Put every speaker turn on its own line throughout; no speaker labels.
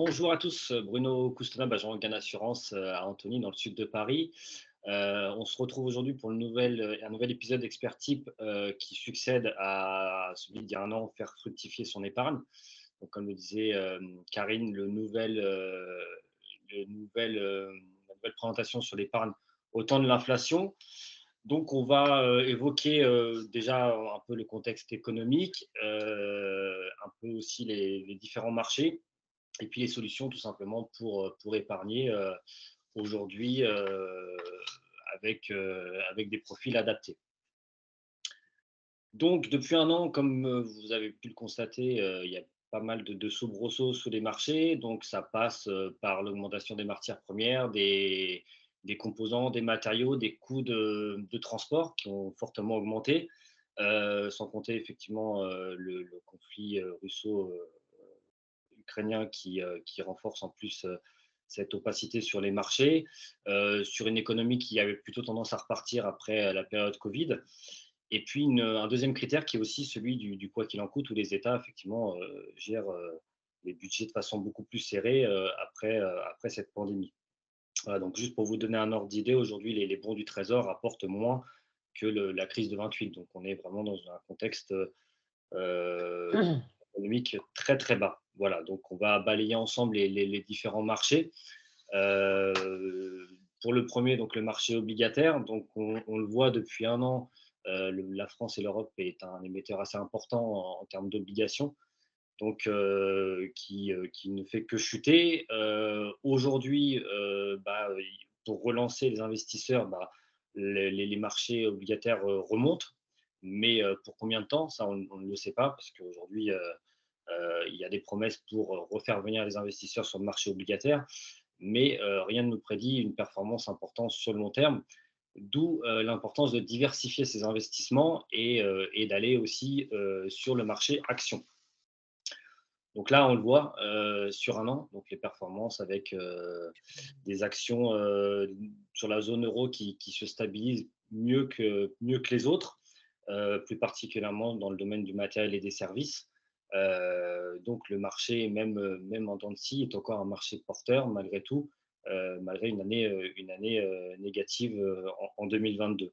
Bonjour à tous, Bruno Coustelin, agent Organe Assurance à Antony dans le sud de Paris. On se retrouve aujourd'hui pour un nouvel épisode d'Expertip qui succède à celui d'il y a un an, faire fructifier son épargne. Donc, comme le disait Karine, la nouvelle présentation sur l'épargne au temps de l'inflation. Donc, on va évoquer déjà un peu le contexte économique, un peu aussi les différents marchés et puis les solutions tout simplement pour épargner aujourd'hui avec des profils adaptés. Donc, depuis un an, comme vous avez pu le constater, il y a pas mal de soubresauts sous les marchés. Donc, ça passe par l'augmentation des matières premières, des composants, des matériaux, des coûts de transport qui ont fortement augmenté, sans compter effectivement le conflit russo-ukrainien qui renforce en plus cette opacité sur les marchés, sur une économie qui avait plutôt tendance à repartir après la période Covid. Et puis un deuxième critère qui est aussi celui du quoi qu'il en coûte, où les États effectivement gèrent les budgets de façon beaucoup plus serrée après cette pandémie. Voilà, donc juste pour vous donner un ordre d'idée, aujourd'hui les bons du Trésor rapportent moins que la crise de 28. Donc on est vraiment dans un contexte euh, économique très très bas. Voilà, donc on va balayer ensemble les différents marchés. Pour le premier, donc le marché obligataire, donc on le voit depuis un an, la France et l'Europe est un émetteur assez important en termes d'obligations, donc qui ne fait que chuter. Aujourd'hui, pour relancer les investisseurs, les marchés obligataires remontent, mais pour combien de temps, ça on ne le sait pas, parce qu'aujourd'hui, il y a des promesses pour refaire venir les investisseurs sur le marché obligataire, mais rien ne nous prédit une performance importante sur le long terme, d'où l'importance de diversifier ses investissements et d'aller aussi sur le marché action. Donc là, on le voit sur un an, donc les performances avec des actions sur la zone euro qui se stabilisent mieux que les autres, plus particulièrement dans le domaine du matériel et des services. Donc le marché, même en dents de scie, est encore un marché porteur malgré tout, malgré une année négative en 2022.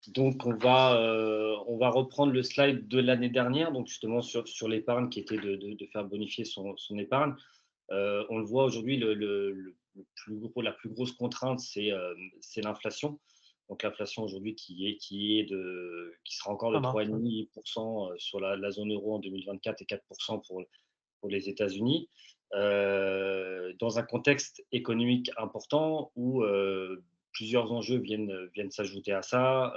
Donc on va reprendre le slide de l'année dernière, donc justement sur l'épargne qui était de faire bonifier son épargne. On le voit aujourd'hui, la plus grosse contrainte, c'est l'inflation. Donc l'inflation aujourd'hui qui sera encore de
Ça marche, ouais.
3,5% sur la zone euro en 2024 et 4% pour les États-Unis, dans un contexte économique important où plusieurs enjeux viennent s'ajouter à ça,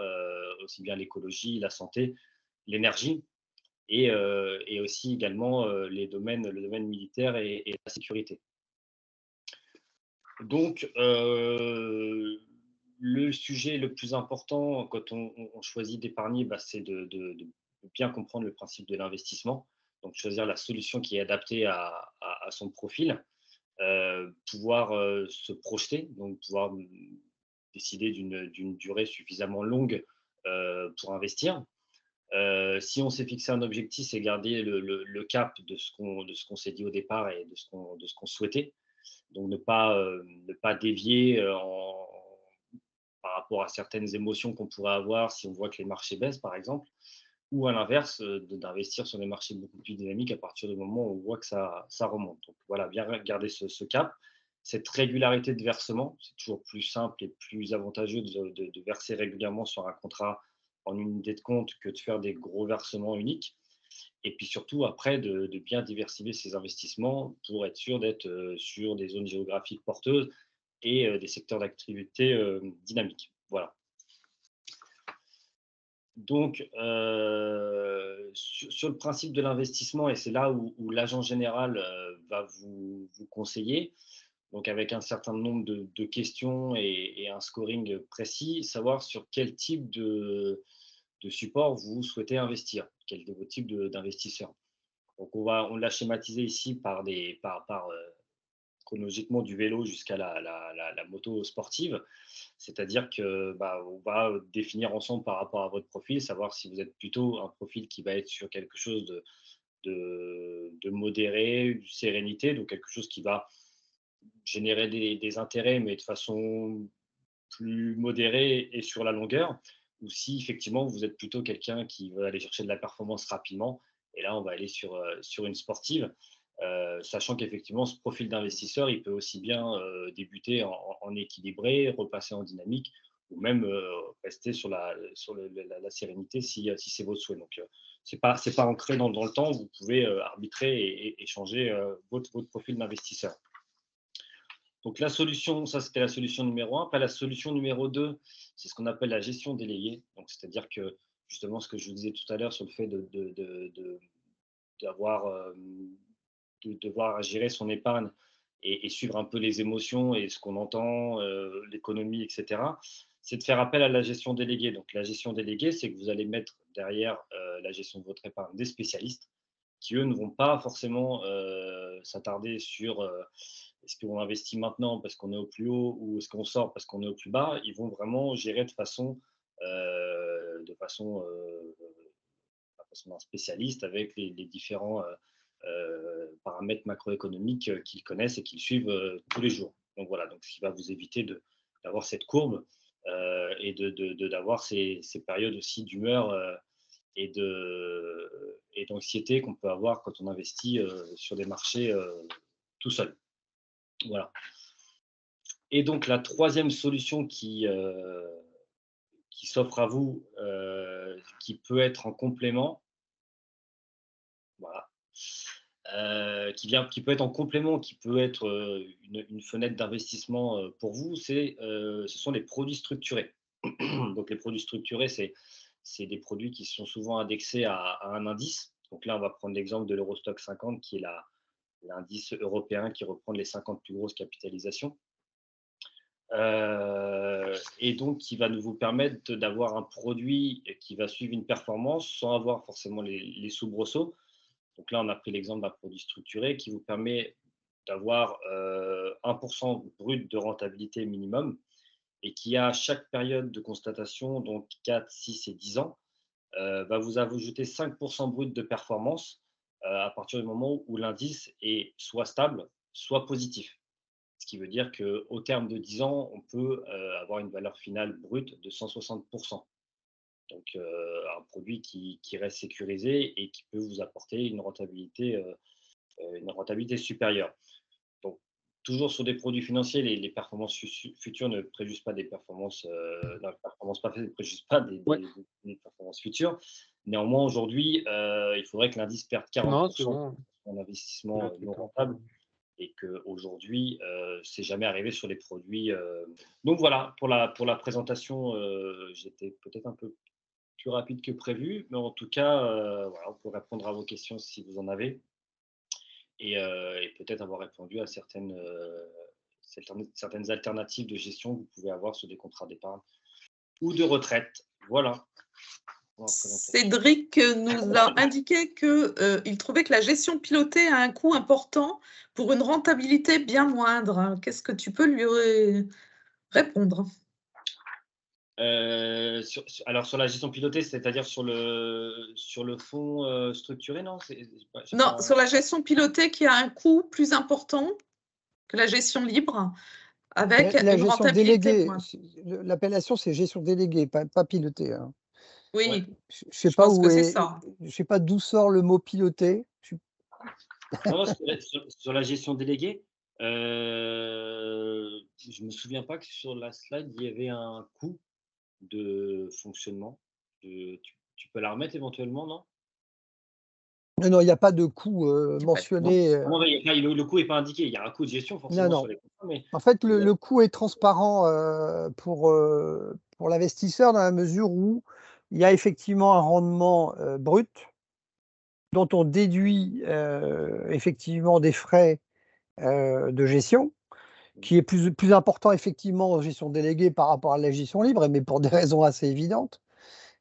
aussi bien l'écologie, la santé, l'énergie et aussi également le domaine militaire et la sécurité. Donc, le sujet le plus important quand on choisit d'épargner, c'est de bien comprendre le principe de l'investissement. Donc, choisir la solution qui est adaptée à son profil, pouvoir se projeter, donc pouvoir décider d'une durée suffisamment longue pour investir. Si on s'est fixé un objectif, c'est garder le cap de ce qu'on s'est dit au départ et de ce qu'on souhaitait. Donc ne pas dévier par rapport à certaines émotions qu'on pourrait avoir si on voit que les marchés baissent, par exemple, ou à l'inverse, d'investir sur des marchés beaucoup plus dynamiques à partir du moment où on voit que ça remonte. Donc voilà, bien garder ce cap, cette régularité de versement. C'est toujours plus simple et plus avantageux de verser régulièrement sur un contrat en une unité de compte que de faire des gros versements uniques. Et puis surtout, après, de bien diversifier ses investissements pour être sûr d'être sur des zones géographiques porteuses et des secteurs d'activité dynamiques. Voilà. Donc, sur le principe de l'investissement, et c'est là où l'agent général va vous conseiller, donc avec un certain nombre de questions et un scoring précis, savoir sur quel type de support vous souhaitez investir, quel est votre type d'investisseur. Donc on l'a schématisé ici par chronologiquement du vélo jusqu'à la moto sportive. C'est-à-dire que on va définir ensemble par rapport à votre profil, savoir si vous êtes plutôt un profil qui va être sur quelque chose de modérée, sérénité, donc quelque chose qui va générer des intérêts, mais de façon plus modérée et sur la longueur, ou si effectivement vous êtes plutôt quelqu'un qui veut aller chercher de la performance rapidement, et là on va aller sur une sportive, sachant qu'effectivement ce profil d'investisseur, il peut aussi bien débuter en équilibré, repasser en dynamique, ou même rester sur la sérénité si c'est votre souhait. Donc c'est pas ancré dans le temps, vous pouvez arbitrer et changer votre profil d'investisseur. Donc la solution, ça c'était la solution numéro un. Après la solution numéro 2, c'est ce qu'on appelle la gestion déléguée. Donc c'est-à-dire que justement ce que je vous disais tout à l'heure sur le fait d'avoir, de devoir gérer son épargne et suivre un peu les émotions et ce qu'on entend, l'économie, etc. C'est de faire appel à la gestion déléguée. Donc la gestion déléguée, c'est que vous allez mettre derrière la gestion de votre épargne des spécialistes qui, eux, ne vont pas forcément s'attarder sur est-ce qu'on investit maintenant parce qu'on est au plus haut ou est-ce qu'on sort parce qu'on est au plus bas. Ils vont vraiment gérer de façon d'un spécialiste avec les différents paramètres macroéconomiques qu'ils connaissent et qu'ils suivent tous les jours. Donc voilà, donc ce qui va vous éviter d'avoir cette courbe et d'avoir ces périodes aussi d'humeur et d'anxiété qu'on peut avoir quand on investit sur des marchés tout seul. Voilà. Et donc la troisième solution qui s'offre à vous, qui peut être en complément, voilà, qui peut être en complément, qui peut être une fenêtre d'investissement pour vous, ce sont les produits structurés. Donc les produits structurés, c'est des produits qui sont souvent indexés à un indice. Donc là, on va prendre l'exemple de l'Eurostoxx 50, qui est l'indice européen qui reprend les 50 plus grosses capitalisations. Et donc qui va vous permettre d'avoir un produit qui va suivre une performance sans avoir forcément les soubresauts. Donc là, on a pris l'exemple d'un produit structuré qui vous permet d'avoir 1% brut de rentabilité minimum et qui, à chaque période de constatation, donc 4, 6 et 10 ans, va vous ajouter 5% brut de performance à partir du moment où l'indice est soit stable, soit positif. Ce qui veut dire qu'au terme de 10 ans, on peut avoir une valeur finale brute de 160%. Donc, un produit qui reste sécurisé et qui peut vous apporter une rentabilité supérieure. Donc, toujours sur des produits financiers, les performances futures ne préjugent pas des performances, la performance passée ne préjuge pas des performances futures. Néanmoins, aujourd'hui, il faudrait que l'indice perde 40% en investissement non rentable et qu'aujourd'hui, c'est jamais arrivé sur les produits. Donc voilà, pour la présentation, j'étais peut-être un peu plus rapide que prévu, mais en tout cas, voilà, on peut répondre à vos questions si vous en avez et peut-être avoir répondu à certaines alternatives de gestion que vous pouvez avoir sur des contrats d'épargne ou de retraite. Voilà.
Cédric nous a indiqué qu'il trouvait que la gestion pilotée a un coût important pour une rentabilité bien moindre. Qu'est-ce que tu peux lui répondre?
Alors sur la gestion pilotée, c'est-à-dire sur le fonds structuré, non?
Non, sur la gestion pilotée qui a un coût plus important que la gestion libre, avec
la
une
gestion
rentabilité
déléguée.
moindre.
L'appellation, c'est gestion déléguée, pas pilotée. Hein.
Oui,
ouais. Je sais pas
pense que c'est ça.
Je sais pas d'où sort le mot piloté.
Non, sur la gestion déléguée, je me souviens pas que sur la slide, il y avait un coût de fonctionnement. Tu peux la remettre éventuellement, non?
Non, il n'y a pas de coût mentionné.
Non, le coût n'est pas indiqué. Il y a un coût de gestion forcément
Non.
sur les contrats. Mais
En fait, le coût est transparent pour l'investisseur dans la mesure où il y a effectivement un rendement brut dont on déduit effectivement des frais de gestion, qui est plus important effectivement en gestion déléguée par rapport à la gestion libre, mais pour des raisons assez évidentes.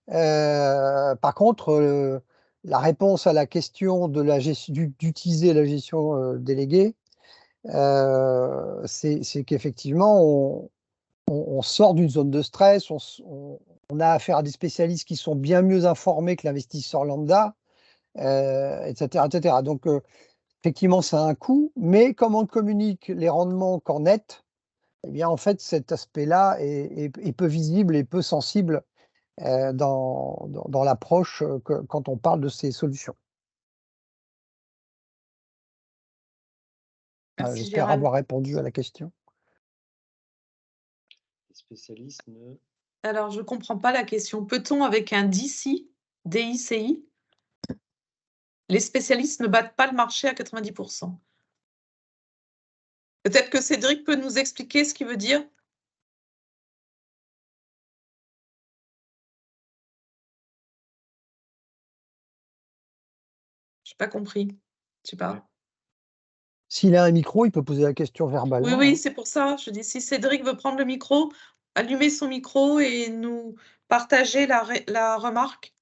Par contre, la réponse à la question d'utiliser la gestion déléguée, c'est qu'effectivement, on sort d'une zone de stress, on a affaire à des spécialistes qui sont bien mieux informés que l'investisseur lambda, etc., etc. Donc, effectivement, ça a un coût, mais comme on ne communique les rendements qu'en net, eh bien, en fait, cet aspect-là est peu visible et peu sensible dans l'approche quand on parle de ces solutions.
Merci
J'espère
Gérald.
avoir répondu à la question.
Les spécialistes ne...
Alors, je ne comprends pas la question. Peut-on avec un DICI, DICI, les spécialistes ne battent pas le marché à 90%? Peut-être que Cédric peut nous expliquer ce qu'il veut dire. Je n'ai pas compris. Je sais pas.
Ouais.
S'il a un micro, il peut poser la question verbalement.
Oui,
hein.
c'est pour ça. Je dis, si Cédric veut prendre le micro, allumer son micro et nous partager la remarque.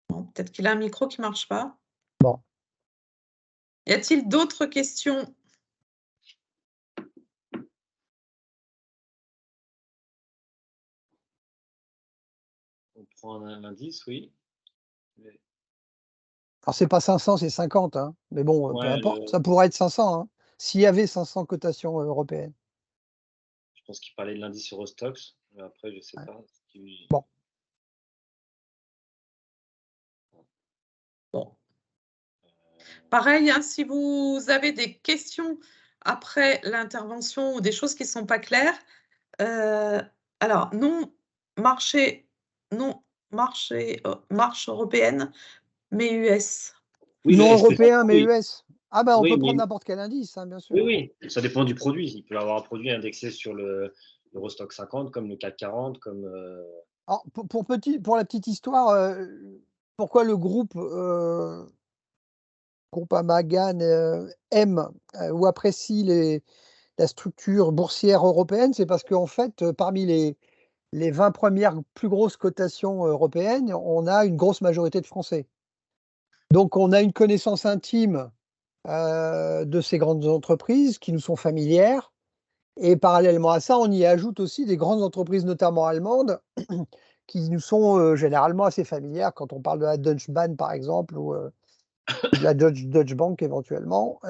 Bon, peut-être qu'il a un micro qui ne marche pas.
Bon.
Y a-t-il d'autres questions?
On prend un indice, oui. Mais...
Alors, c'est pas 500, c'est 50. Hein. Mais bon, peu
Ouais,
importe. Ça pourrait être 500. Hein. S'il y avait 500 cotations européennes.
je pense qu'il parlait de l'indice Eurostoxx. Mais après, je ne sais
Ouais.
pas.
Bon.
Bon. Pareil, hein, si vous avez des questions après l'intervention ou des choses qui ne sont pas claires, alors, marche européenne, mais US.
Oui, le
Non
SP500,
européen, mais
oui.
US. Ah ben, on
Oui,
peut prendre
mais...
n'importe quel indice, hein, bien sûr.
oui, oui. Ça dépend du produit. Il peut avoir un produit indexé sur l'Eurostoxx 50, comme le CAC 40, comme...
Alors, pour la petite histoire, pourquoi le groupe Amagan aime ou apprécie la structure boursière européenne, c'est parce qu'en fait, parmi les 20 premières plus grosses cotations européennes, on a une grosse majorité de Français. Donc, on a une connaissance intime de ces grandes entreprises qui nous sont familières. Et parallèlement à ça, on y ajoute aussi des grandes entreprises, notamment allemandes, qui nous sont généralement assez familières quand on parle de la Deutsche Bahn, par exemple, ou de la Deutsche Bank éventuellement.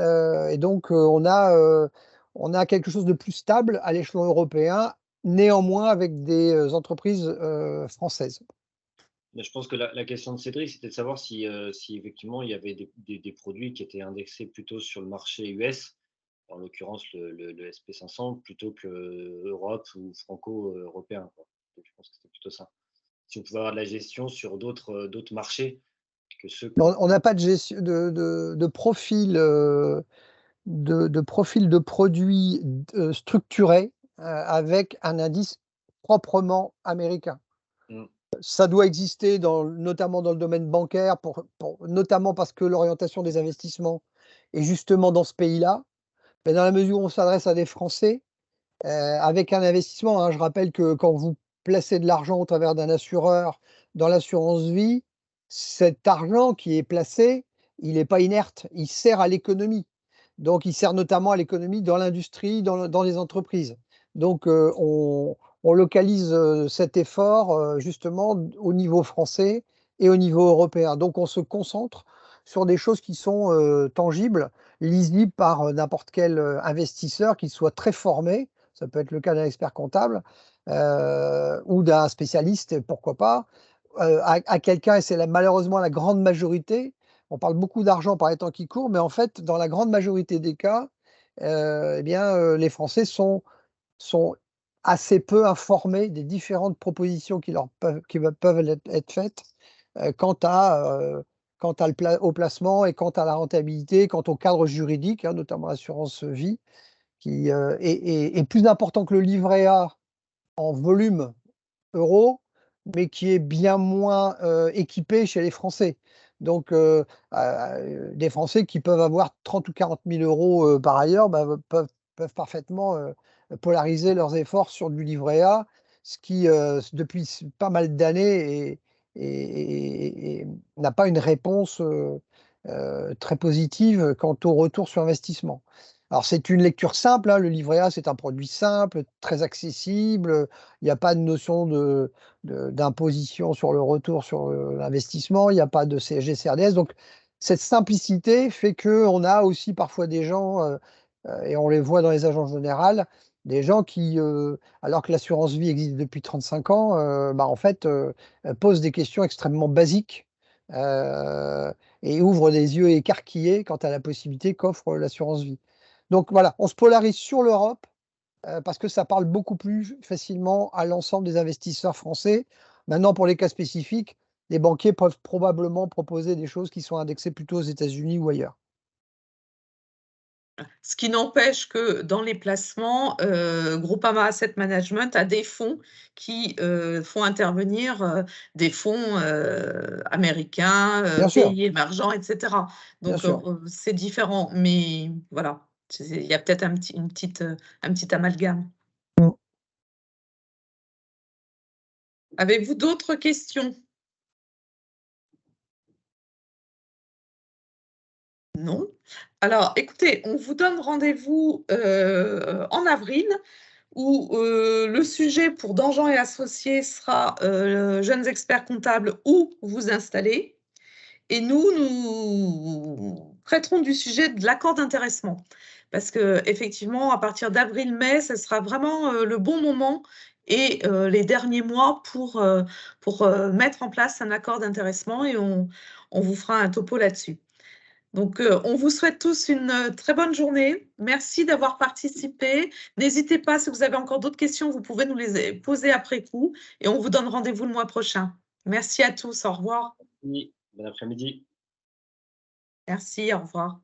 Et donc, on a quelque chose de plus stable à l'échelon européen, néanmoins avec des entreprises françaises.
Mais je pense que la question de Cédric, c'était de savoir si effectivement il y avait des produits qui étaient indexés plutôt sur le marché US, en l'occurrence le SP500, plutôt que Europe ou franco-européen. Donc je pense que c'était plutôt ça. Si on pouvait avoir de la gestion sur d'autres marchés que ceux
On n'a pas de gestion de profil de produits structurés avec un indice proprement américain.
Mm.
Ça doit exister notamment dans le domaine bancaire, notamment parce que l'orientation des investissements est justement dans ce pays-là. Mais dans la mesure où on s'adresse à des Français, avec un investissement, hein, je rappelle que quand vous placez de l'argent au travers d'un assureur dans l'assurance vie, cet argent qui est placé, il n'est pas inerte, il sert à l'économie. Donc, il sert notamment à l'économie dans l'industrie, dans les entreprises. Donc, on localise cet effort justement au niveau français et au niveau européen. Donc, on se concentre sur des choses qui sont tangibles, lisibles par n'importe quel investisseur, qu'il soit très formé. Ça peut être le cas d'un expert comptable ou d'un spécialiste, pourquoi pas, à quelqu'un, et c'est malheureusement la grande majorité. On parle beaucoup d'argent par les temps qui courent, mais en fait, dans la grande majorité des cas, eh bien, les Français sont assez peu informés des différentes propositions qui peuvent être faites quant au placement et quant à la rentabilité, quant au cadre juridique, hein, notamment l'assurance vie, qui est plus important que le livret A en volume euro, mais qui est bien moins équipé chez les Français. Donc, des Français qui peuvent avoir 30 ou 40 000 euros par ailleurs peuvent parfaitement polariser leurs efforts sur du livret A, ce qui, depuis pas mal d'années, n'a pas une réponse très positive quant au retour sur investissement. Alors, c'est une lecture simple, hein, le livret A, c'est un produit simple, très accessible, il n'y a pas de notion d'imposition sur le retour sur, l'investissement, il n'y a pas de CSG, CRDS, donc cette simplicité fait qu'on a aussi parfois des gens, et on les voit dans les agences générales, des gens qui, alors que l'assurance vie existe depuis 35 ans, en fait, posent des questions extrêmement basiques, et ouvrent des yeux écarquillés quant à la possibilité qu'offre l'assurance vie. Donc voilà, on se polarise sur l'Europe, parce que ça parle beaucoup plus facilement à l'ensemble des investisseurs français. Maintenant, pour les cas spécifiques, les banquiers peuvent probablement proposer des choses qui sont indexées plutôt aux États-Unis ou ailleurs.
Ce qui n'empêche que dans les placements, Groupama Asset Management a des fonds qui font intervenir des fonds américains,
Bien sûr,
pays émergents, etc.
bien
Donc,
sûr.
c'est différent, mais voilà, il y a peut-être un petit amalgame.
Mmh.
Avez-vous d'autres questions? Non? Alors, écoutez, on vous donne rendez-vous en avril où le sujet pour Dangean et Associés sera jeunes experts comptables où vous installer. Et nous traiterons du sujet de l'accord d'intéressement. Parce qu'effectivement, à partir d'avril-mai, ce sera vraiment le bon moment et les derniers mois pour mettre en place un accord d'intéressement et on vous fera un topo là-dessus. Donc, on vous souhaite tous une très bonne journée. Merci d'avoir participé. N'hésitez pas, si vous avez encore d'autres questions, vous pouvez nous les poser après coup et on vous donne rendez-vous le mois prochain. Merci à tous. Au revoir.
Oui, bon après-midi.
Merci, au revoir.